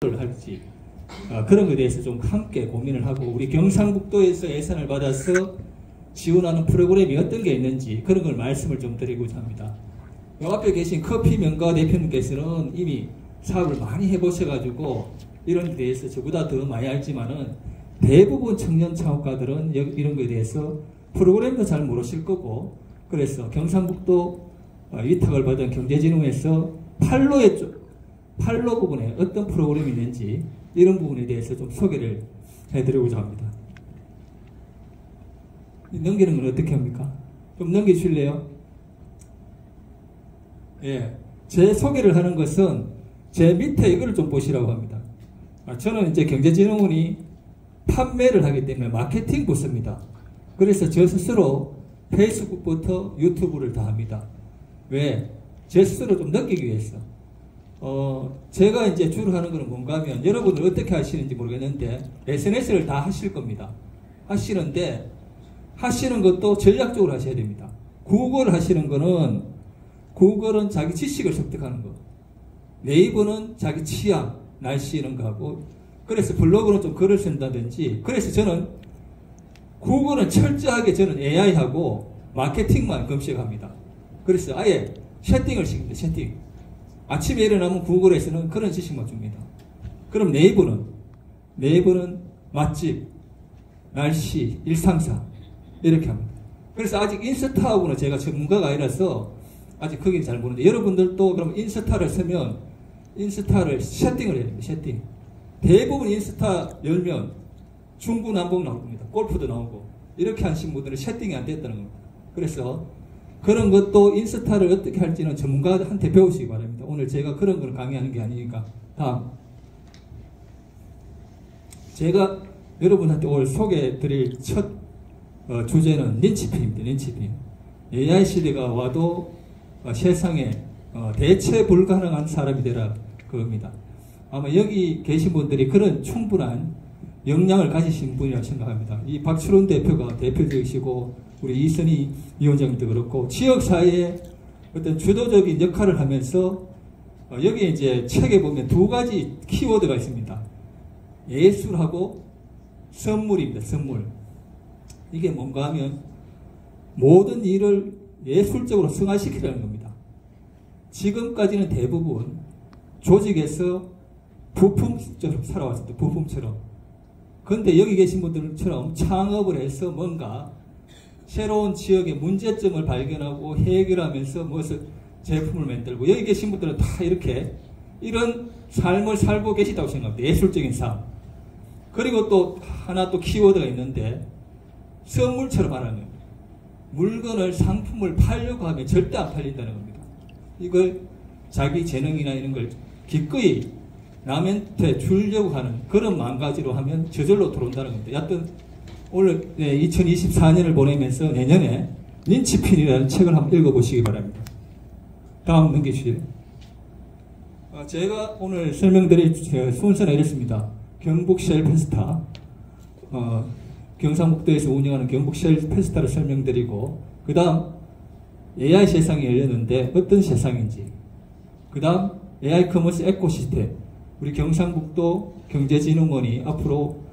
할지 그런 것에 대해서 좀 함께 고민을 하고 우리 경상북도에서 예산을 받아서 지원하는 프로그램이 어떤 게 있는지 그런 걸 말씀을 좀 드리고자 합니다. 요 앞에 계신 커피 명가 대표님께서는 이미 사업을 많이 해보셔가지고 이런 데 대해서 저보다 더 많이 알지만은 대부분 청년 창업가들은 이런 것에 대해서 프로그램도 잘 모르실 거고, 그래서 경상북도 위탁을 받은 경제진흥원에서 판로 부분에 어떤 프로그램이 있는지 이런 부분에 대해서 좀 소개를 해드리고자 합니다. 넘기는 건 어떻게 합니까? 좀 넘겨주실래요? 예, 제 소개를 하는 것은 제 밑에 이걸 좀 보시라고 합니다. 저는 이제 경제진흥원이 판매를 하기 때문에 마케팅 부서입니다. 그래서 저 스스로 페이스북부터 유튜브를 다 합니다. 왜? 제 스스로 좀 느끼기 위해서. 제가 이제 주로 하는 거는 뭔가 하면 여러분들 어떻게 하시는지 모르겠는데 SNS를 다 하실 겁니다. 하시는데 하시는 것도 전략적으로 하셔야 됩니다. 구글 하시는 거는 구글은 자기 지식을 습득하는 거, 네이버는 자기 취향, 날씨 이런 거 하고, 그래서 블로그는 좀 글을 쓴다든지. 그래서 저는 구글은 철저하게 저는 AI하고 마케팅만 검색합니다. 그래서 아예 세팅을 시킵니다. 세팅. 아침에 일어나면 구글에서는 그런 지식만 줍니다. 그럼 네이버는 맛집, 날씨, 일상사 이렇게 합니다. 그래서 아직 인스타하고는 제가 전문가가 아니라서 아직 거기는 잘 모르는데, 여러분들도 그럼 인스타를 쓰면 인스타를 세팅을 해야 됩니다. 세팅. 대부분 인스타 열면 중구난방 나올 겁니다. 골프도 나오고. 이렇게 하신 분들은 세팅이 안 됐다는 겁니다. 그래서 그런 것도 인스타를 어떻게 할지는 전문가한테 배우시기 바랍니다. 오늘 제가 그런 걸 강의하는 게 아니니까. 다음. 제가 여러분한테 오늘 소개해 드릴 첫 주제는 린치핀입니다. 린치핀. AI 시대가 와도 세상에 대체 불가능한 사람이 되라 그겁니다. 아마 여기 계신 분들이 그런 충분한 역량을 가지신 분이라고 생각합니다. 이 박철훈 대표가 대표적이시고 우리 이선희 위원장님도 그렇고 지역사회에 어떤 주도적인 역할을 하면서 여기 이제 책에 보면 두 가지 키워드가 있습니다. 예술하고 선물입니다. 선물. 이게 뭔가 하면 모든 일을 예술적으로 승화시키라는 겁니다. 지금까지는 대부분 조직에서 부품처럼 살아왔습니다. 부품처럼. 그런데 여기 계신 분들처럼 창업을 해서 뭔가 새로운 지역의 문제점을 발견하고 해결하면서 무엇을 제품을 만들고, 여기 계신 분들은 다 이렇게 이런 삶을 살고 계시다고 생각합니다. 예술적인 삶. 그리고 또 하나 또 키워드가 있는데 선물처럼 하는 거예요. 물건을 상품을 팔려고 하면 절대 안 팔린다는 겁니다. 이걸 자기 재능이나 이런 걸 기꺼이 남한테 주려고 하는 그런 마음가지로 하면 저절로 들어온다는 겁니다. 여하튼 오늘 2024년을 보내면서 내년에 린치핀이라는 책을 한번 읽어보시기 바랍니다. 다음 넘기시죠. 제가 오늘 설명드릴 순서는 이렇습니다. 경북셀 페스타, 경상북도에서 운영하는 경북셀 페스타를 설명드리고, 그 다음 AI 세상이 열렸는데 어떤 세상인지, 그 다음 AI 커머스 에코시스템, 우리 경상북도 경제진흥원이 앞으로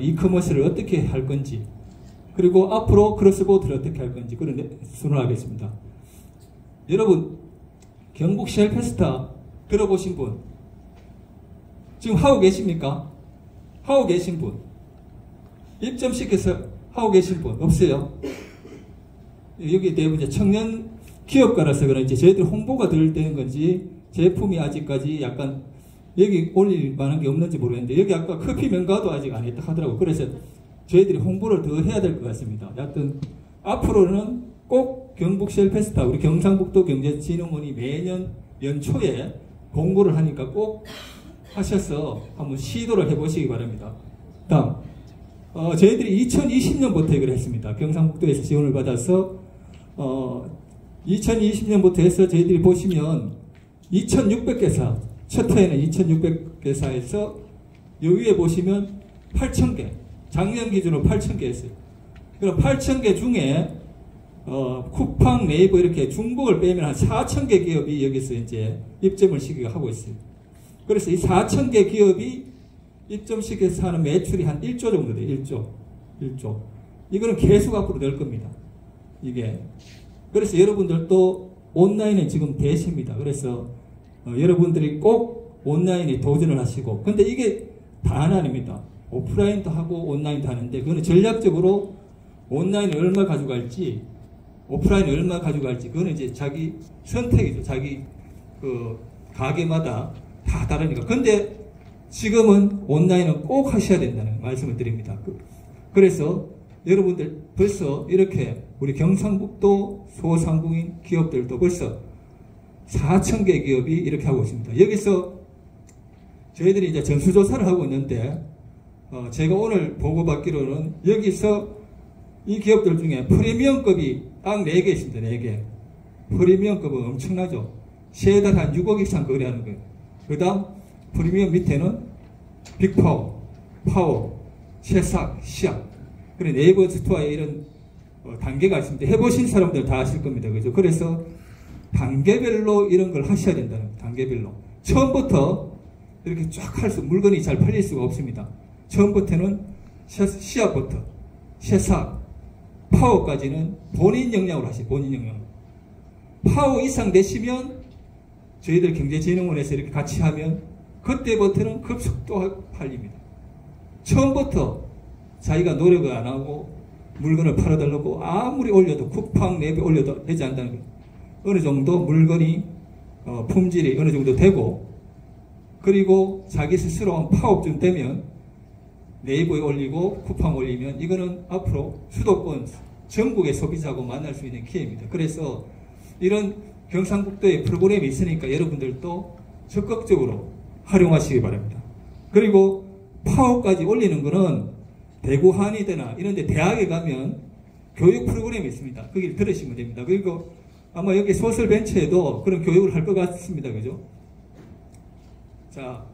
이커머스를 어떻게 할 건지, 그리고 앞으로 크로스보드를 어떻게 할 건지 그런 순환하겠습니다. 여러분, 경북 셀 페스타 들어보신 분 지금 하고 계십니까? 하고 계신 분, 입점시켜서 하고 계신 분 없어요? 여기 대부분 이제 청년 기업가라서 그런지 저희들 홍보가 덜 되는 건지 제품이 아직까지 약간 여기 올릴 만한 게 없는지 모르겠는데, 여기 아까 커피 명가도 아직 안 했다 하더라고요. 그래서 저희들이 홍보를 더 해야 될 것 같습니다. 여하튼 앞으로는 꼭 경북셀 페스타, 우리 경상북도 경제진흥원이 매년 연초에 공고를 하니까 꼭 하셔서 한번 시도를 해보시기 바랍니다. 다음, 저희들이 2020년부터 이걸 했습니다. 경상북도에서 지원을 받아서 2020년부터 해서 저희들이 보시면 2600개사, 첫 해에는 2600개사에서 여기에 보시면 8000개, 작년 기준으로 8000개 했어요. 그럼 8000개 중에 쿠팡, 네이버 이렇게 중복을 빼면 한 4000개 기업이 여기서 이제 입점을 시키고 하고 있어요. 그래서 이 4,000개 기업이 입점시켜서 하는 매출이 한 1조 정도 돼요. 1조. 이거는 계속 앞으로 늘 겁니다. 이게. 그래서 여러분들도 온라인은 지금 대세입니다. 그래서 여러분들이 꼭 온라인에 도전을 하시고, 근데 이게 다는 아닙니다. 오프라인도 하고 온라인도 하는데, 그거는 전략적으로 온라인을 얼마 가져갈지, 오프라인을 얼마 가져갈지, 그거는 이제 자기 선택이죠. 자기 그 가게마다 다 다르니까. 근데 지금은 온라인은 꼭 하셔야 된다는 말씀을 드립니다. 그래서 여러분들 벌써 이렇게 우리 경상북도 소상공인 기업들도 벌써 4,000개 기업이 이렇게 하고 있습니다. 여기서 저희들이 이제 전수조사를 하고 있는데, 제가 오늘 보고받기로는 여기서 이 기업들 중에 프리미엄급이 딱 4개 있습니다. 4개. 프리미엄급은 엄청나죠. 세달 한 6억 이상 거래하는 거예요. 그 다음 프리미엄 밑에는 빅파워, 파워, 새싹, 시약. 그래 네이버 스토어에 이런 단계가 있습니다. 해보신 사람들 다 아실 겁니다. 그죠? 그래서 단계별로 이런 걸 하셔야 된다는 거예요. 단계별로. 처음부터 이렇게 쫙 할 수, 물건이 잘 팔릴 수가 없습니다. 처음부터는 시약부터, 새싹, 파워까지는 본인 역량으로 하시죠. 본인 역량으로. 파워 이상 되시면 저희들 경제진흥원에서 이렇게 같이 하면 그때부터는 급속도 팔립니다. 처음부터 자기가 노력을 안 하고 물건을 팔아달라고 아무리 올려도 쿠팡 랩에 올려도 되지 않는다는 거예요. 어느 정도 물건이 품질이 어느 정도 되고, 그리고 자기 스스로 파업좀 되면 네이버에 올리고 쿠팡 올리면 이거는 앞으로 수도권 전국의 소비자하고 만날 수 있는 기회입니다. 그래서 이런 경상북도에 프로그램이 있으니까 여러분들도 적극적으로 활용하시기 바랍니다. 그리고 파워까지 올리는 거는 대구 한의대나 이런 데 대학에 가면 교육 프로그램이 있습니다. 거기를 들으시면 됩니다. 그리고 아마 여기 소설벤처에도 그런 교육을 할 것 같습니다. 그죠? 자,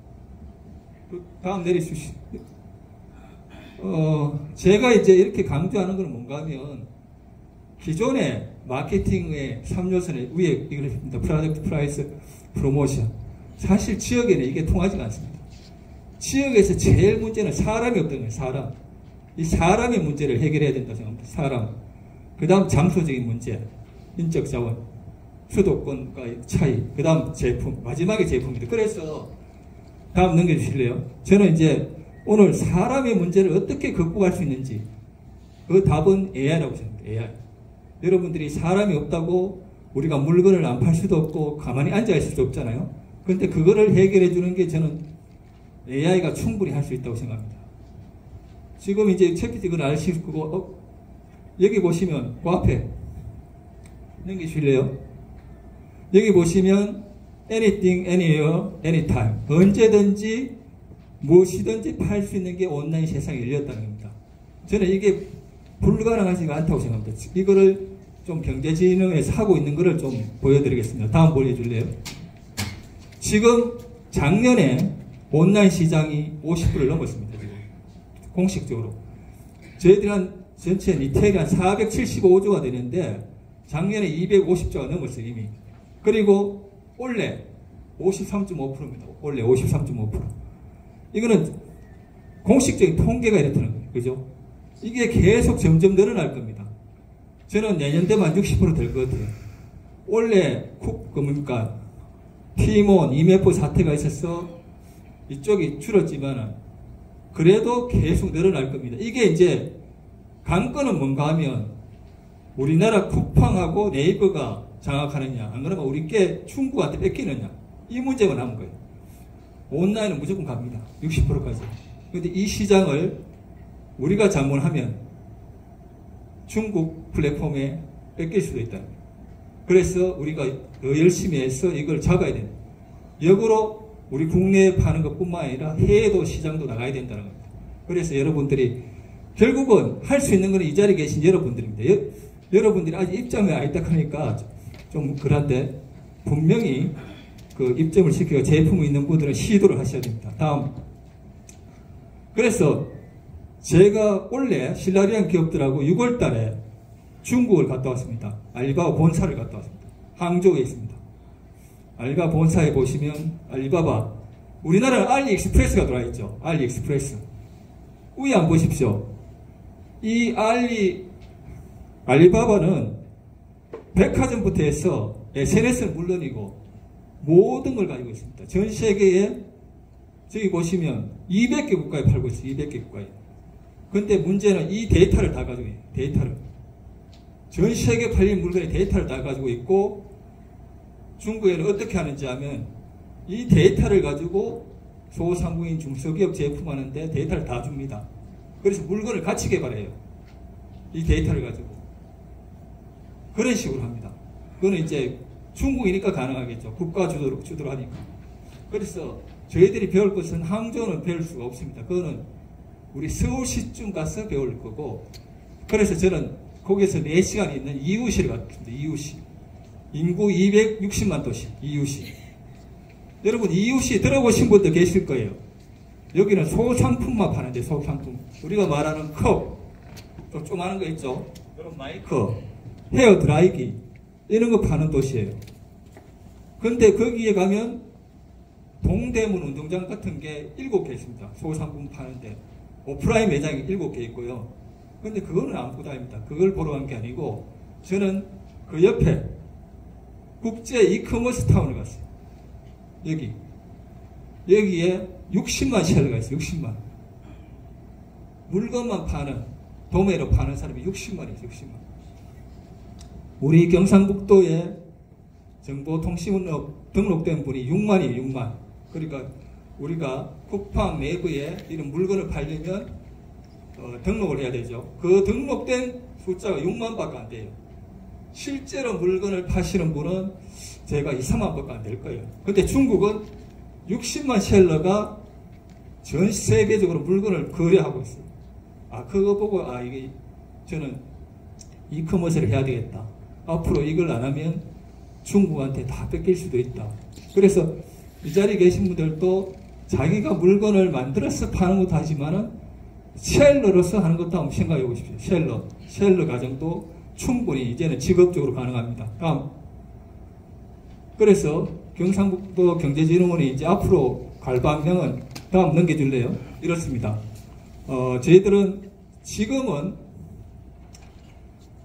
다음 내리주시죠. 제가 이제 이렇게 강조하는 건 뭔가 하면, 기존의 마케팅의 3요소는 위에 이걸 했습니다. 프로덕트, 프라이스, 프로모션. 사실 지역에는 이게 통하지가 않습니다. 지역에서 제일 문제는 사람이 없다는 거예요. 사람. 이 사람의 문제를 해결해야 된다고 생각합니다. 사람. 그 다음 장소적인 문제, 인적 자원, 수도권과의 차이, 그 다음 제품, 마지막에 제품입니다. 그래서 다음 넘겨주실래요? 저는 이제 오늘 사람의 문제를 어떻게 극복할 수 있는지, 그 답은 AI라고 생각합니다. AI. 여러분들이 사람이 없다고 우리가 물건을 안 팔 수도 없고 가만히 앉아 있을 수 없잖아요. 그런데 그거를 해결해 주는 게 저는 AI가 충분히 할 수 있다고 생각합니다. 지금 이제 챗GPT를 아실 거고, 여기 보시면 그 앞에 넘기실래요? 여기 보시면 anything, anywhere, anytime. 언제든지 무엇이든지 팔 수 있는 게 온라인 세상에 열렸다는 겁니다. 저는 이게 불가능하지가 않다고 생각합니다. 이거를 좀 경제진흥에서 하고 있는 거를 좀 보여드리겠습니다. 다음 보여줄래요? 지금 작년에 온라인 시장이 50%를 넘었습니다. 지금. 공식적으로. 저희들이 한 전체 리테일이 한 475조가 되는데 작년에 250조가 넘었어요. 이미. 그리고 올해 53.5%입니다. 올해 53.5%. 이거는 공식적인 통계가 이렇다는 거예요. 그죠? 이게 계속 점점 늘어날 겁니다. 저는 내년 되면 60% 될 것 같아요. 원래 티몬, 이메프 사태가 있어서 이쪽이 줄었지만 그래도 계속 늘어날 겁니다. 이게 이제 관건은 뭔가 하면 우리나라 쿠팡하고 네이버가 장악하느냐, 안 그러면 우리 게 중국한테 뺏기느냐, 이 문제가 남은 거예요. 온라인은 무조건 갑니다. 60%까지. 그런데 이 시장을 우리가 잘못하면 중국 플랫폼에 뺏길 수도 있다. 그래서 우리가 더 열심히 해서 이걸 잡아야 됩니다. 역으로 우리 국내에 파는 것뿐만 아니라 해외도 시장도 나가야 된다는 겁니다. 그래서 여러분들이 결국은 할 수 있는 것은 이 자리에 계신 여러분들입니다. 여러분들이 아직 입장이 안 있다 하니까 좀 그런데 분명히 그 입점을 시키고 제품이 있는 분들은 시도를 하셔야 됩니다. 다음. 그래서 제가 원래 신라리안 기업들하고 6월 달에 중국을 갔다 왔습니다. 알리바바 본사를 갔다 왔습니다. 항저우에 있습니다. 알리바바 본사에 보시면 알리바바 우리나라는 알리익스프레스가 들어와 있죠. 알리익스프레스. 위에 한번 보십시오. 이 알리바바는 백화점부터 해서 SNS는 물론이고 모든 걸 가지고 있습니다. 전 세계에 저기 보시면 200개 국가에 팔고 있어요. 200개 국가에. 근데 문제는 이 데이터를 다 가지고 있어요. 데이터를. 전 세계 팔린 물건의 데이터를 다 가지고 있고 중국에는 어떻게 하는지 하면 이 데이터를 가지고 소상공인 중소기업 제품하는데 데이터를 다 줍니다. 그래서 물건을 같이 개발해요. 이 데이터를 가지고. 그런 식으로 합니다. 그거는 이제 중국이니까 가능하겠죠. 국가 주도로 하니까. 그래서 저희들이 배울 것은 항저우는 배울 수가 없습니다. 그거는 우리 서울시쯤 가서 배울 거고, 그래서 저는 거기에서 4시간이 있는 이웃시를 갔습니다. 이웃시. 인구 260만 도시, 이웃시. 여러분, 이웃시 들어보신 분도 계실 거예요. 여기는 소상품만 파는데, 소상품. 우리가 말하는 컵, 좀 조그마한 거 있죠? 이런 마이크, 헤어 드라이기, 이런 거 파는 도시예요. 근데 거기에 가면 동대문 운동장 같은 게 7개 있습니다. 소상품 파는데. 오프라인 매장이 7개 있고요. 근데 그거는 아무것도 아닙니다. 그걸 보러 간 게 아니고, 저는 그 옆에 국제 이커머스 타운을 갔어요. 여기에 60만 셀러가 있어요. 60만. 물건만 파는, 도매로 파는 사람이 60만이 있어요. 60만. 우리 경상북도에 정보통신업 등록된 분이 6만이에요. 6만. 그러니까 우리가 쿠팡 내부에 이런 물건을 팔려면 등록을 해야 되죠. 그 등록된 숫자가 6만밖에 안 돼요. 실제로 물건을 파시는 분은 제가 2, 3만밖에 안 될 거예요. 근데 중국은 60만 셀러가 전 세계적으로 물건을 거래하고 있어요. 그거 보고 이게 저는 이커머스를 해야 되겠다. 앞으로 이걸 안 하면 중국한테 다 뺏길 수도 있다. 그래서 이 자리에 계신 분들도 자기가 물건을 만들어서 파는 것도 하지만은 셀러로서 하는 것도 한번 생각해 보십시오. 셀러 과정도 충분히 이제는 직업적으로 가능합니다. 다음. 그래서 경상북도 경제진흥원이 이제 앞으로 갈 방향은 다음 넘겨줄래요? 이렇습니다. 저희들은 지금은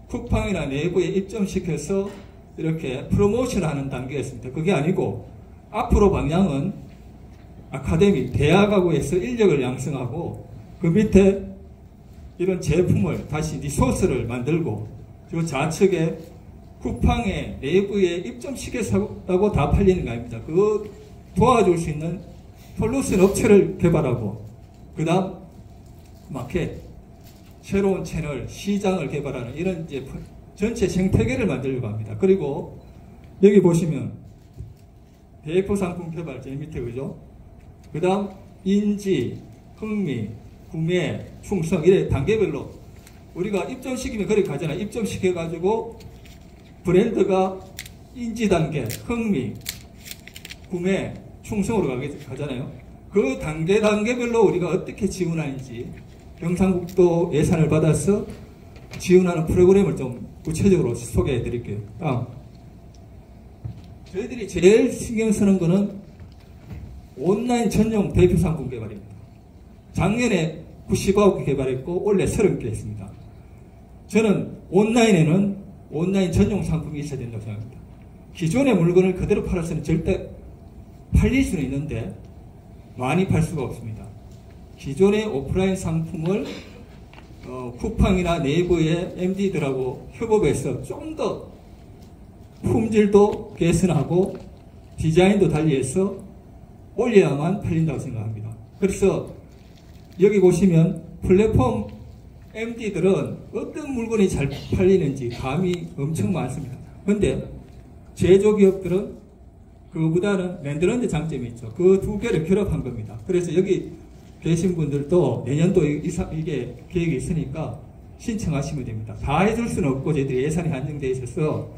쿠팡이나 내부에 입점시켜서 이렇게 프로모션을 하는 단계였습니다. 그게 아니고 앞으로 방향은 아카데미, 대학하고 해서 인력을 양성하고 그 밑에 이런 제품을 다시 리소스를 만들고 그 좌측에 쿠팡의 내부에 입점시켰다고 다 팔리는 거 아닙니다. 그거 도와줄 수 있는 솔루션 업체를 개발하고 그 다음 마켓, 새로운 채널, 시장을 개발하는 이런 이제 전체 생태계를 만들려고 합니다. 그리고 여기 보시면 대표 상품 개발 제일 밑에 그죠? 그 다음 인지, 흥미, 구매, 충성 이래 단계별로 우리가 입점시키면 그렇게 가잖아요. 입점시켜가지고 브랜드가 인지 단계, 흥미, 구매, 충성으로 가잖아요. 그 단계별로 우리가 어떻게 지원하는지 경상북도 예산을 받아서 지원하는 프로그램을 좀 구체적으로 소개해 드릴게요. 다음. 저희들이 제일 신경 쓰는 거는 온라인 전용 대표 상품 개발입니다. 작년에 99개 개발했고 올해 30개 했습니다. 저는 온라인에는 온라인 전용 상품이 있어야 된다고 생각합니다. 기존의 물건을 그대로 팔아서는 절대 팔릴 수는 있는데 많이 팔 수가 없습니다. 기존의 오프라인 상품을 쿠팡이나 네이버의 MD들하고 협업해서 좀 더 품질도 개선하고 디자인도 달리해서 올려야만 팔린다고 생각합니다. 그래서 여기 보시면 플랫폼 MD들은 어떤 물건이 잘 팔리는지 감이 엄청 많습니다. 그런데 제조기업들은 그거보다는 만드는 데 장점이 있죠. 그 두 개를 결합한 겁니다. 그래서 여기 계신 분들도 내년도 이게 계획이 있으니까 신청하시면 됩니다. 다 해줄 수는 없고 저희들이 예산이 한정되어 있어서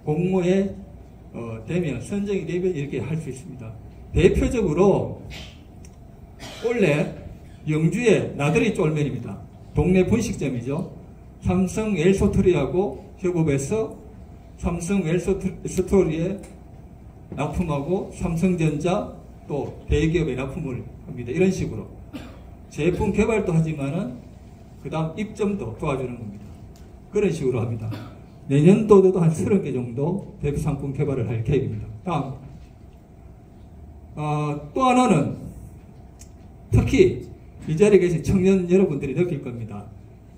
공모에 되면 선정이 되면 이렇게 할 수 있습니다. 대표적으로 원래 영주의 나들이 쫄면입니다. 동네 분식점이죠. 삼성 엘소토리하고 협업해서 삼성 엘소토리에 납품하고 삼성전자, 또 대기업에 납품을 합니다. 이런 식으로 제품 개발도 하지만은 그 다음 입점도 도와주는 겁니다. 그런 식으로 합니다. 내년도에도 한 30개 정도 대표 상품 개발을 할 계획입니다. 다음, 또 하나는 특히 이 자리에 계신 청년 여러분들이 느낄 겁니다.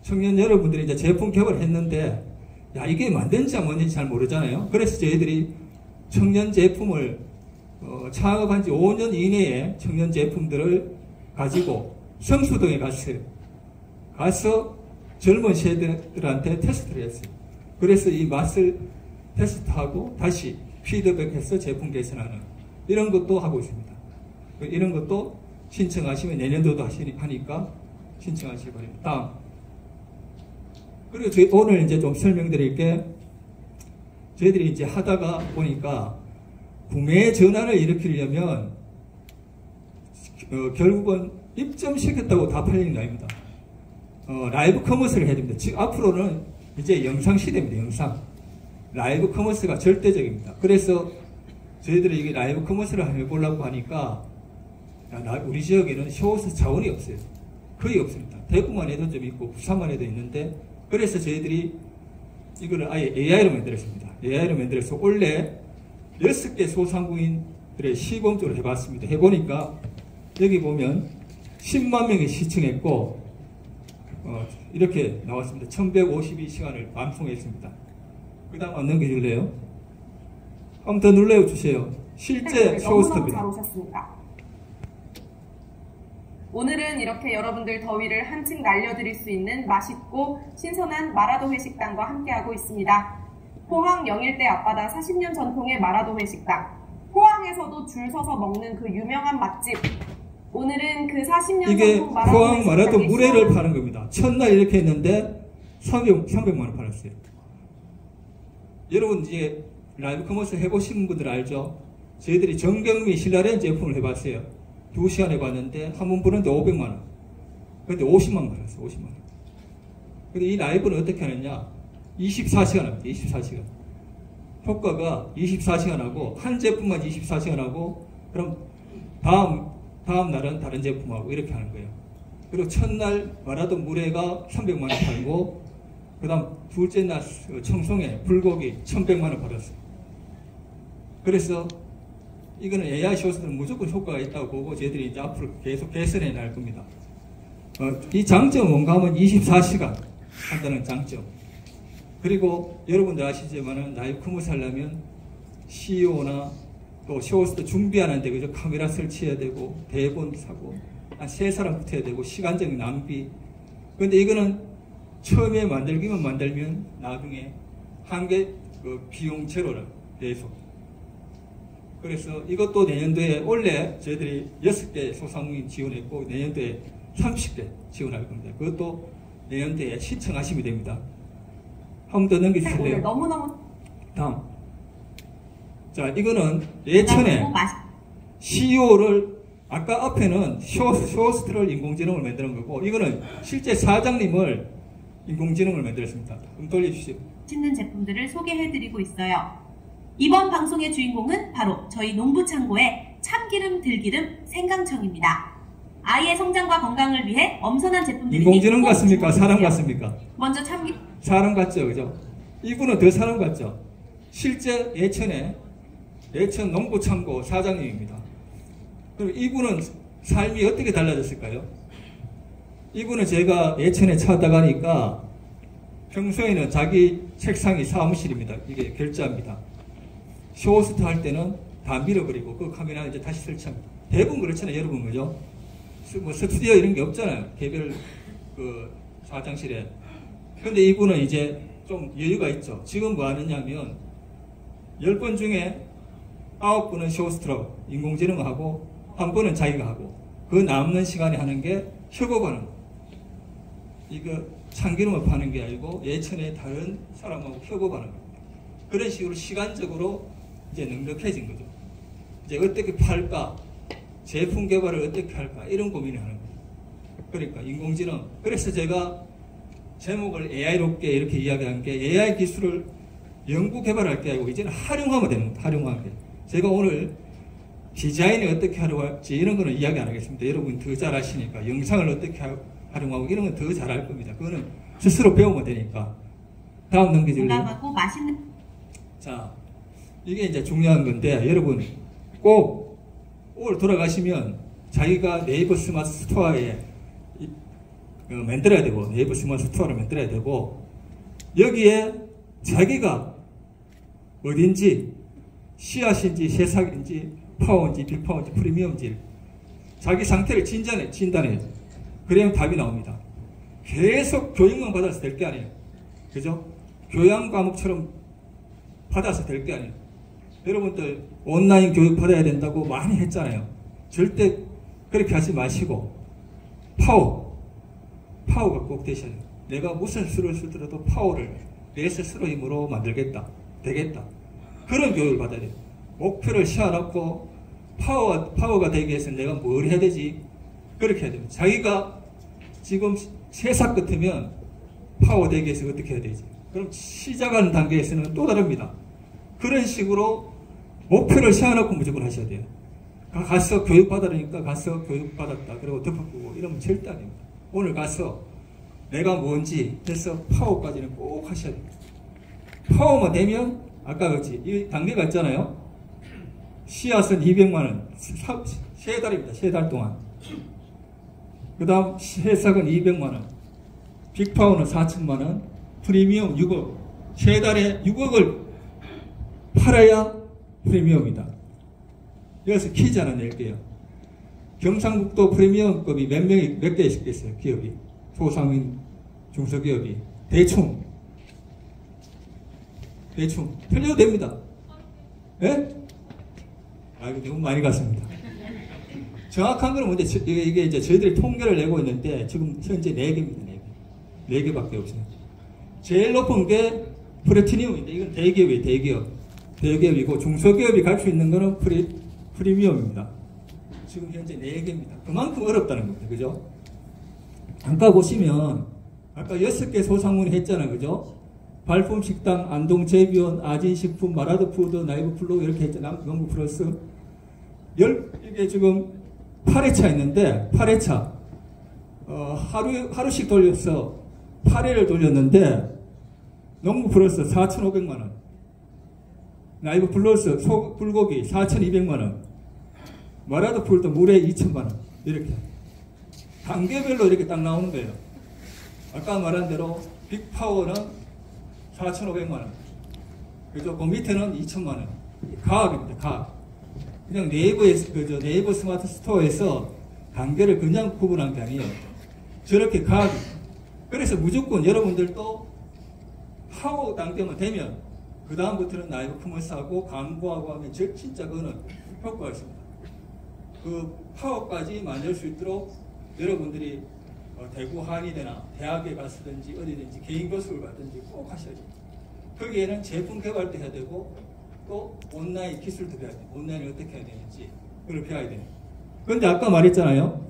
청년 여러분들이 이제 제품 개발을 했는데 야, 이게 만든지 안 만든지 잘 모르잖아요. 그래서 저희들이 청년 제품을 창업한 지 5년 이내에 청년 제품들을 가지고 성수동에 갔어요. 가서 젊은 세대들한테 테스트를 했어요. 그래서 이 맛을 테스트하고 다시 피드백해서 제품 개선하는 이런 것도 하고 있습니다. 이런 것도 신청하시면 내년도도 하니까 신청하시기 바랍니다. 다음. 그리고 저희 오늘 이제 좀 설명드릴 게 저희들이 이제 하다가 보니까 구매 전환을 일으키려면 결국은 입점시켰다고 다 팔리는 게 아닙니다. 라이브 커머스를 해야 됩니다. 즉 앞으로는 이제 영상 시대입니다. 영상. 라이브 커머스가 절대적입니다. 그래서 저희들이 이게 라이브 커머스를 해보려고 하니까 우리 지역에는 쇼호스 자원이 없어요. 거의 없습니다. 대구만 해도 좀 있고 부산만 해도 있는데 그래서 저희들이 이거를 아예 AI로 만들었습니다. AI로 만들어서 원래 6개 소상공인들의 시범적으로 해봤습니다. 해보니까 여기 보면 10만 명이 시청했고 이렇게 나왔습니다. 1152시간을 방송했습니다. 그 다음 넘겨줄래요? 한번 더 눌러주세요. 실제 쇼호스트입니다. 잘 오셨습니다. 오늘은 이렇게 여러분들 더위를 한층 날려드릴 수 있는 맛있고 신선한 마라도 회식당과 함께하고 있습니다. 포항 영일대 앞바다 40년 전통의 마라도 회식당. 포항에서도 줄 서서 먹는 그 유명한 맛집. 오늘은 그 40년 이게 전통 마라도 포항 마라도 회식당의 물회를 파는 겁니다. 첫날 이렇게 했는데 300만 원 팔았어요. 여러분 이제 라이브 커머스 해보신 분들 알죠? 저희들이 정경미 신라렌 제품을 해봤어요. 2시간 해봤는데 한 번 보는데 500만 원. 근데 50만 원 받았어요. 50만 원. 근데 이 라이브는 어떻게 하느냐? 24시간 합니다. 24시간. 효과가 24시간 하고 한 제품만 24시간 하고 그럼 다음 날은 다른 제품하고 이렇게 하는 거예요. 그리고 첫날 마라도 물회가 300만 원 팔고 그 다음 둘째 날 청송에 불고기 1100만 원 받았어요. 그래서 이거는 AI 쇼스는 무조건 효과가 있다고 보고 저희들이 이제 앞으로 계속 개선해 나갈 겁니다. 이 장점은 뭔가 하면 24시간 한다는 장점. 그리고 여러분들 아시지만은 라이브 커머스 하려면 CEO나 또 쇼호스트 준비하는데 그죠? 카메라 설치해야 되고 대본 사고 한 3사람 붙어야 되고 시간적인 낭비. 근데 이거는 처음에 만들기만 만들면 나중에 한개 비용 제로라 계속. 그래서 이것도 내년도에 원래 저희들이 6개 소상공인 지원했고 내년도에 30개 지원할 겁니다. 그것도 내년도에 신청하시면 됩니다. 한 번 더 넘겨주실래요? 너무너무 다음. 자, 이거는 예천에 CEO를 아까 앞에는 쇼호스트를 인공지능을 만드는 거고 이거는 실제 사장님을 인공지능을 만들었습니다. 좀 돌려주시죠. 맛있는 제품들을 소개해드리고 있어요. 이번 방송의 주인공은 바로 저희 농부창고의 참기름, 들기름, 생강청입니다. 아이의 성장과 건강을 위해 엄선한 제품들이 인공지능 같습니까? 사람 같습니까? 먼저 참기름. 사람 같죠, 그죠? 이분은 더 사람 같죠? 실제 예천 농부창고 사장님입니다. 그럼 이분은 삶이 어떻게 달라졌을까요? 이분은 제가 예천에 찾아가니까 평소에는 자기 책상이 사무실입니다. 이게 결제합니다. 쇼호스트 할 때는 다 밀어버리고 그 카메라 이제 다시 설치합니다. 대부분 그렇잖아요, 여러분, 그죠? 뭐 스튜디오 이런 게 없잖아요. 개별 그 화장실에. 근데 이분은 이제 좀 여유가 있죠. 지금 뭐 하느냐면 10번 중에 9번은 쇼호스트로 인공지능 하고 한 번은 자기가 하고 그 남는 시간에 하는 게 협업하는 거. 이거 참기름을 파는 게 아니고 예천의 다른 사람하고 협업하는 겁니다. 그런 식으로 시간적으로 이제 넉넉해진 거죠. 이제 어떻게 팔까? 제품 개발을 어떻게 할까? 이런 고민을 하는 거예요. 그러니까 인공지능. 그래서 제가 제목을 AI롭게 이렇게 이야기한 게 AI 기술을 연구 개발할 게 아니고 이제는 활용하면 되는 겁니다. 활용하는 게. 제가 오늘 디자인을 어떻게 하려고 할지 이런 거는 이야기 안 하겠습니다. 여러분이 더 잘 아시니까. 영상을 어떻게 활용하고 이런 건 더 잘 할 겁니다. 그거는 스스로 배우면 되니까. 다음 넘겨줄래요? 건강하고 맛있는. 자, 이게 이제 중요한 건데 여러분 꼭 오늘 돌아가시면 자기가 네이버 스마트 스토어에 만들어야 되고, 네이버 스마트 스토어를 만들어야 되고, 여기에 자기가 어딘지, 씨앗인지 새싹인지 파워인지 빅파워인지 프리미엄인지 자기 상태를 진단해요. 그러면 답이 나옵니다. 계속 교육만 받아서 될 게 아니에요. 그죠? 교양 과목처럼 받아서 될 게 아니에요. 여러분들 온라인 교육 받아야 된다고 많이 했잖아요. 절대 그렇게 하지 마시고 파워가 꼭 되셔야 돼요. 내가 무슨 수를 쓰더라도 파워를 내 스스로 힘으로 만들겠다. 되겠다. 그런 교육을 받아야 돼요. 목표를 세워놓고 파워가 되기 위해서 내가 뭘 해야 되지? 그렇게 해야 됩니다. 자기가 지금 새싹 같으면 파워 되기 위해서 어떻게 해야 되지? 그럼 시작하는 단계에서는 또 다릅니다. 그런 식으로 목표를 세워놓고 무조건 하셔야 돼요. 가서 교육받으니까 가서 교육받았다. 그리고 덮어보고 이러면 절대 아닙니다. 오늘 가서 내가 뭔지 해서 파워까지는 꼭 하셔야 됩니다. 파워만 되면 아까 그렇지 이 단계가 있잖아요. 씨앗은 200만원 3달입니다. 3달 동안. 그 다음 새싹은 200만원, 빅파워는 4천만원, 프리미엄 6억. 3달에 6억을 팔아야 프리미엄이다. 여기서 퀴즈 하나 낼게요. 경상북도 프리미엄급이 몇 개 있겠어요? 기업이. 소상인 중소기업이. 대충 틀려도 됩니다. 예? 이거 너무 많이 갔습니다. 정확한 거는 뭔데, 이게 이제 저희들이 통계를 내고 있는데, 지금 현재 4개입니다, 4개. 4개밖에 없어요. 제일 높은 게 플래티늄인데, 이건 대기업이에요, 대기업이고, 중소기업이 갈 수 있는 거는 프리미엄입니다. 지금 현재 4개입니다. 그만큼 어렵다는 겁니다. 그죠? 아까 보시면, 아까 6개 소상문이 했잖아요. 그죠? 발품식당, 안동제비원, 아진식품, 마라드푸드, 나이브플로 이렇게 했잖아요. 농구 플러스. 이게 지금 8회차 있는데, 8회차. 하루씩 돌려서 8회를 돌렸는데, 농구 플러스 4,500만원. 나이브 플러스 불고기 4,200만원. 마라드푸드도 물에 2,000만원. 이렇게. 단계별로 이렇게 딱 나오는 거예요. 아까 말한 대로 빅파워는 4,500만원. 그죠? 그 밑에는 2,000만원. 가압입니다, 가압. 그냥 네이버 스마트 스토어에서 단계를 그냥 구분한 게 아니에요. 저렇게 가압입니다. 그래서 무조건 여러분들도 파워 단계만 되면, 그다음부터는 나이브 커머스하고 광고하고 하면 진짜 그거는 효과가 있습니다. 그 파워까지 만들 수 있도록 여러분들이 대구 한의대나 대학에 갔든지 어디든지 개인 교습을 받든지 꼭 하셔야죠. 거기에는 제품 개발도 해야 되고 또 온라인 기술도 배워야 돼요. 온라인을 어떻게 해야 되는지 그걸 배워야 돼요. 그런데 아까 말했잖아요.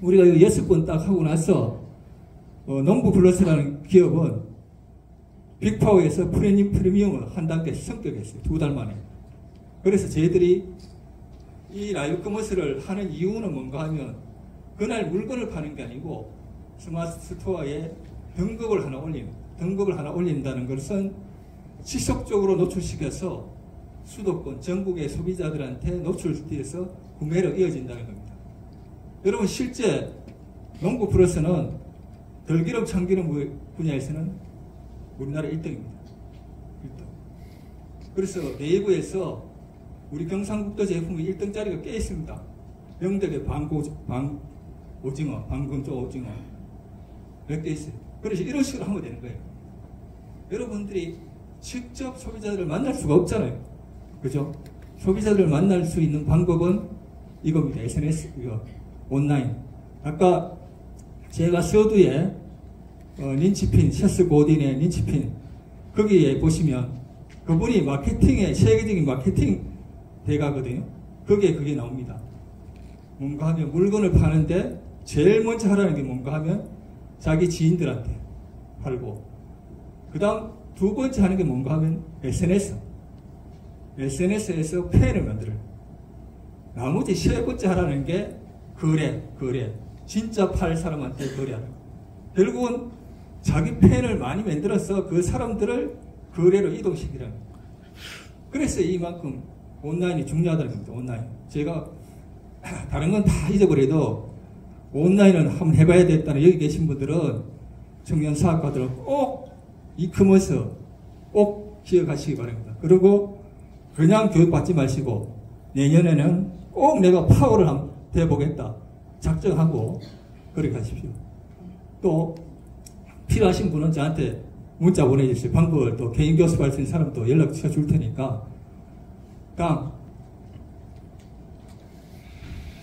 우리가 이거 6번 딱 하고 나서 농부 플러스라는 기업은 빅파워에서 프리미엄을 한 단계 성격했어요. 2달 만에. 그래서 저희들이 이 라이브 커머스를 하는 이유는 뭔가 하면 그날 물건을 파는 게 아니고 스마트 스토어에 등급을 하나 올린다는 것은 지속적으로 노출시켜서 수도권 전국의 소비자들한테 노출돼서 구매로 이어진다는 겁니다. 여러분 실제 농구 플러스는 들기름 참기름 분야에서는 우리나라 1등입니다. 1등. 그래서 네이버에서 우리 경상북도 제품이 1등짜리가 꽤 있습니다. 명덕의 오징어, 방금조 오징어 몇 개 있어요. 그래서 이런 식으로 하면 되는 거예요. 여러분들이 직접 소비자들을 만날 수가 없잖아요. 그죠? 소비자들을 만날 수 있는 방법은 이겁니다. SNS, 온라인. 아까 제가 서두에 린치핀, 셔스 고딘의 린치핀 거기에 보시면 그분이 마케팅의 세계적인 마케팅 대가거든요. 거기에 그게 나옵니다. 뭔가 하면 물건을 파는데 제일 먼저 하라는 게 뭔가 하면 자기 지인들한테 팔고 그 다음 두 번째 하는 게 뭔가 하면 SNS에서 팬을 만들어요. 나머지 세 번째 하라는 게 거래. 진짜 팔 사람한테 거래하는 거. 결국은 자기 팬을 많이 만들어서 그 사람들을 거래로 이동시키라는 거. 그래서 이만큼 온라인이 중요하다는 겁니다. 온라인. 제가 다른 건 다 잊어버려도 온라인은 한번 해봐야 됐다는 여기 계신 분들은 청년 사업가들은 꼭 이커머스 꼭 기억하시기 바랍니다. 그리고 그냥 교육받지 마시고 내년에는 꼭 내가 파워를 한번 돼보겠다 작정하고 그렇게 하십시오. 또 필요하신 분은 저한테 문자 보내주세요. 방법을 또 개인 교습할 수 있는 사람도 연락 줄 테니까. 다음.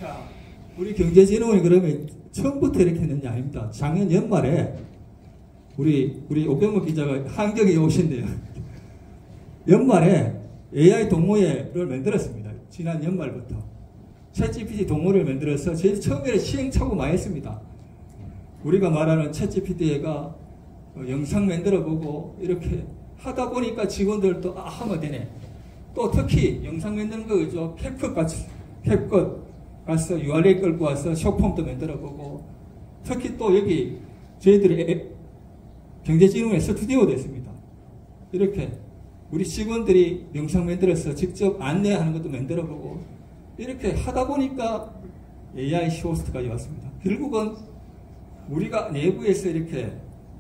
자, 우리 경제진흥원이 그러면 처음부터 이렇게 했는지 아닙니다. 작년 연말에 우리 오병목 기자가 한경에 오신대요. 연말에 AI 동호회를 만들었습니다. 지난 연말부터. 챗GPT 동호회를 만들어서 제일 처음에 시행착오 많이 했습니다. 우리가 말하는 챗GPT가 영상 만들어보고 이렇게 하다 보니까 직원들도 하면 되네. 또 특히 영상 만드는 거 그죠? 캡컷 가서 URL 끌고 와서 쇼폼도 만들어보고 특히 또 여기 저희들이 경제진흥회 스튜디오도 있습니다. 이렇게 우리 직원들이 영상 만들어서 직접 안내하는 것도 만들어보고 이렇게 하다 보니까 AI 쇼호스트까지 왔습니다. 결국은 우리가 내부에서 이렇게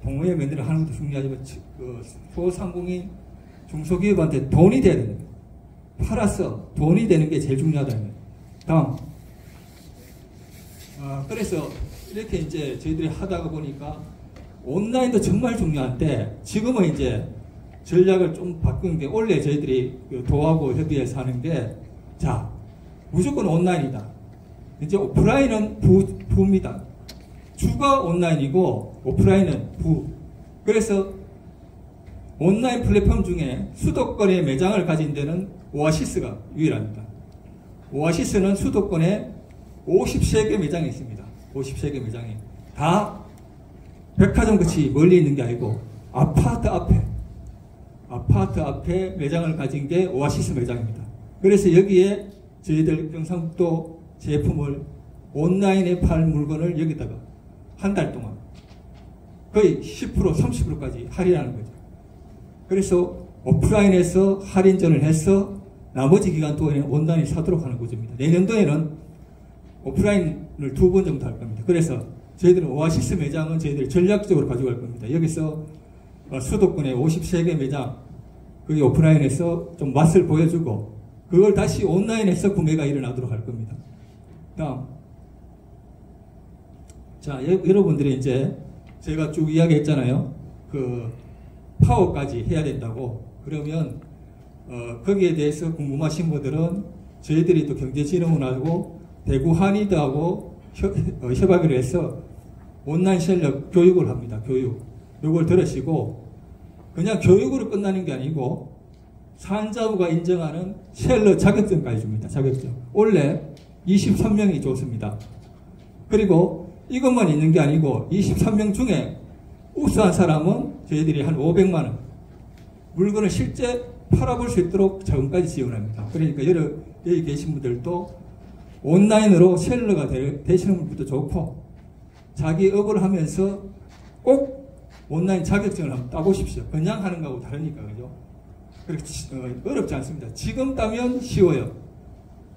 동호회 만들어 하는 것도 중요하지만 그 소상공인 중소기업한테 돈이 돼야 됩니다. 팔아서 돈이 되는 게 제일 중요하다는 거예요. 다음. 그래서 이렇게 이제 저희들이 하다가 보니까 온라인도 정말 중요한데 지금은 이제 전략을 좀 바꾼 게 원래 저희들이 도하고 협의해서 하는 게 자, 무조건 온라인이다. 이제 오프라인은 부입니다. 주가 온라인이고 오프라인은 부. 그래서 온라인 플랫폼 중에 수도권의 매장을 가진 데는 오아시스가 유일합니다. 오아시스는 수도권에 50개 매장이 있습니다. 50개 매장이. 다 백화점 끝이 멀리 있는 게 아니고 아파트 앞에 매장을 가진 게 오아시스 매장입니다. 그래서 여기에 저희들 경상북도 제품을 온라인에 팔 물건을 여기다가 한 달 동안 거의 10% 30%까지 할인하는 거죠. 그래서 오프라인에서 할인전을 해서 나머지 기간 동안에 온라인에 사도록 하는 구조입니다. 내년도에는 오프라인을 2번 정도 할 겁니다. 그래서 저희들은 오아시스 매장은 저희들이 전략적으로 가져갈 겁니다. 여기서 수도권에 53개 매장 그게 오프라인에서 좀 맛을 보여주고 그걸 다시 온라인에서 구매가 일어나도록 할 겁니다. 다음. 자, 여러분들이 이제 제가 쭉 이야기했잖아요. 그 파워까지 해야 된다고. 그러면 거기에 대해서 궁금하신 분들은 저희들이 또 경제진흥원하고 대구 한의대하고 협약을 해서 온라인 셀러 교육을 합니다. 교육. 이걸 들으시고 그냥 교육으로 끝나는 게 아니고 산자부가 인정하는 셀러 자격증까지 줍니다. 자격증. 원래 23명이 줬습니다. 그리고 이것만 있는 게 아니고 23명 중에 우수한 사람은 저희들이 한 500만 원 물건을 실제 팔아볼 수 있도록 자금까지 지원합니다. 그러니까 여기 계신 분들도 온라인으로 셀러가 되시는 분들도 좋고 자기 업을 하면서 꼭 온라인 자격증을 한번 따보십시오. 그냥 하는 거하고 다르니까 그죠? 그렇게 어렵지 않습니다. 지금 따면 쉬워요.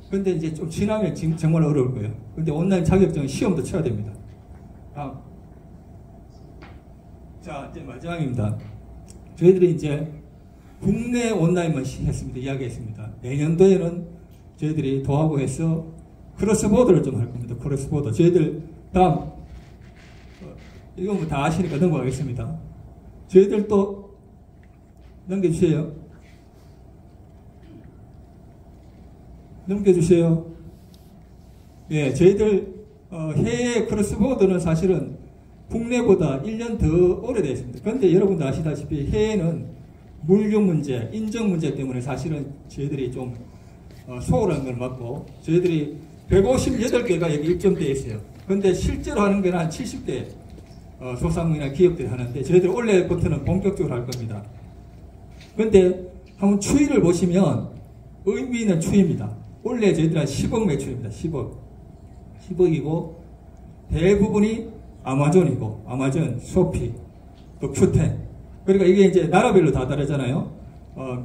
근데 이제 좀 지나면 정말 어려울 거예요. 근데 온라인 자격증은 시험도 쳐야 됩니다. 다음. 자, 이제 마지막입니다. 저희들이 이제 국내 온라인만 했습니다. 이야기했습니다. 내년도에는 저희들이 도하고 해서 크로스보더를 좀 할 겁니다. 크로스보더. 저희들 다음 이거 뭐 다 아시니까 넘어가겠습니다. 저희들 또 넘겨주세요. 넘겨주세요. 예, 저희들 해외 크로스보더는 사실은 국내보다 1년 더 오래되어 있습니다. 그런데 여러분도 아시다시피 해외는 물류 문제, 인정 문제 때문에 사실은 저희들이 좀 소홀한 걸 맞고 저희들이 158개가 여기 입점되어 있어요. 그런데 실제로 하는 게 한 70대 소상공인이나 기업들이 하는데 저희들 올해부터는 본격적으로 할 겁니다. 그런데 한번 추이를 보시면 의미 있는 추이입니다. 원래 저희들 한 10억 매출입니다. 10억이고 대부분이 아마존이고 아마존, 쇼피, 또 큐텐. 그러니까 이게 이제 나라별로 다 다르잖아요.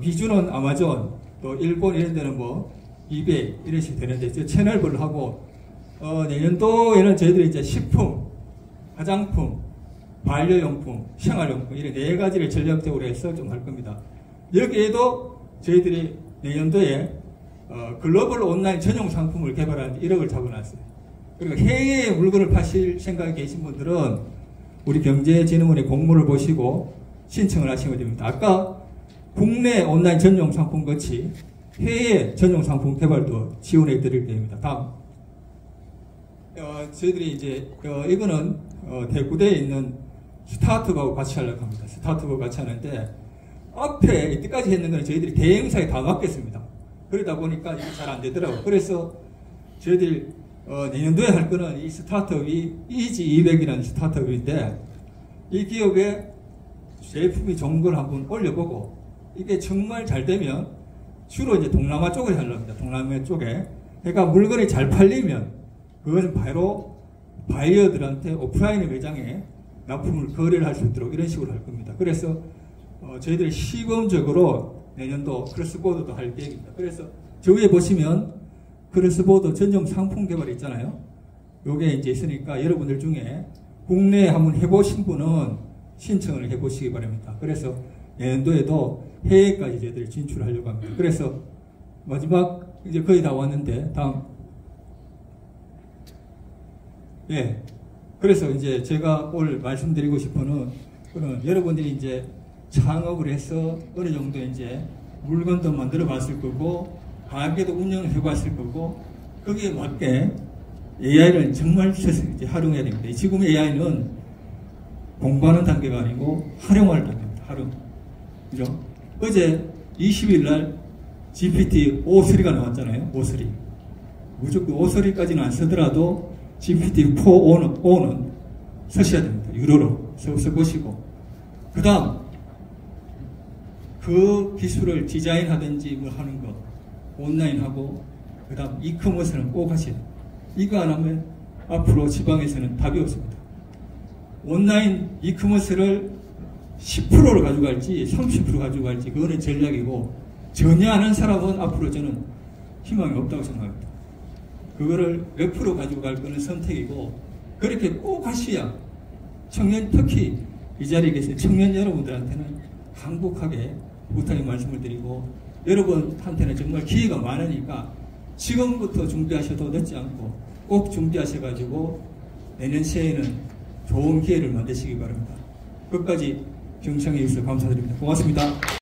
미주는 아마존, 또 일본 이런 데는 뭐 이베이 이런 식이 되는데 이제 채널별로 하고 내년도에는 저희들이 이제 식품, 화장품, 반려용품, 생활용품 이런 4가지를 전략적으로 해서 좀 할 겁니다. 여기에도 저희들이 내년도에 글로벌 온라인 전용 상품을 개발하는 1억을 잡아놨어요. 그리고 해외에 물건을 파실 생각이 계신 분들은 우리 경제진흥원의 공모를 보시고 신청을 하시면 됩니다. 아까 국내 온라인 전용 상품 같이 해외 전용 상품 개발도 지원해 드릴 계획입니다. 다음. 저희들이 이제 이거는 대구대에 있는 스타트업하고 같이 하려고 합니다. 스타트업하고 같이 하는데 앞에 이때까지 했는 건 저희들이 대행사에 다 맡겼습니다. 그러다 보니까 이게 잘 안 되더라고요. 그래서 저희들이 내년도에 할 거는 이 스타트업이 이지200이라는 스타트업인데 이 기업에 제품이 좋은 걸 한번 올려보고 이게 정말 잘 되면 주로 이제 동남아 쪽에 하려고 합니다. 동남아 쪽에. 그러니까 물건이 잘 팔리면 그건 바로 바이어들한테 오프라인의 매장에 납품을 거래를 할 수 있도록 이런 식으로 할 겁니다. 그래서 저희들이 시범적으로 내년도 크로스보더도 할 계획입니다. 그래서 저 위에 보시면 크로스보더 전용 상품 개발이 있잖아요. 요게 이제 있으니까 여러분들 중에 국내에 한번 해보신 분은 신청을 해보시기 바랍니다. 그래서 내년도에도 해외까지 저희들이 진출하려고 합니다. 그래서 마지막 이제 거의 다 왔는데 다음. 예. 그래서 이제 제가 오늘 말씀드리고 싶은 거는 여러분들이 이제 창업을 해서 어느 정도 이제 물건도 만들어 봤을 거고 가게도 운영해 봤을 거고 거기에 맞게 AI를 정말 이제 활용해야 됩니다. 지금 AI는 공부하는 단계가 아니고 활용할 단계입니다. 활용. 그죠? 어제 20일 날 GPT-O3가 나왔잖아요. O3. 무조건 O3까지는 안 쓰더라도 GPT-4O는 쓰셔야 됩니다. 유료로 써보시고. 그 다음, 그 기술을 디자인하든지 뭐 하는 거, 온라인하고, 그 다음 이커머스는 꼭 하셔야 돼요. 이거 안 하면 앞으로 지방에서는 답이 없습니다. 온라인 이커머스를 10%를 가져갈지 30% 가져갈지 그거는 전략이고 전혀 안 한 사람은 앞으로 저는 희망이 없다고 생각합니다. 그거를 몇 프로 가지고 갈 거는 선택이고 그렇게 꼭 하셔야 청년 특히 이 자리에 계신 청년 여러분들한테는 강력하게 부탁의 말씀을 드리고 여러분한테는 정말 기회가 많으니까 지금부터 준비하셔도 늦지 않고 꼭 준비하셔가지고 내년 새해에는 좋은 기회를 만드시기 바랍니다. 끝까지 경청해 주셔서 감사드립니다. 고맙습니다.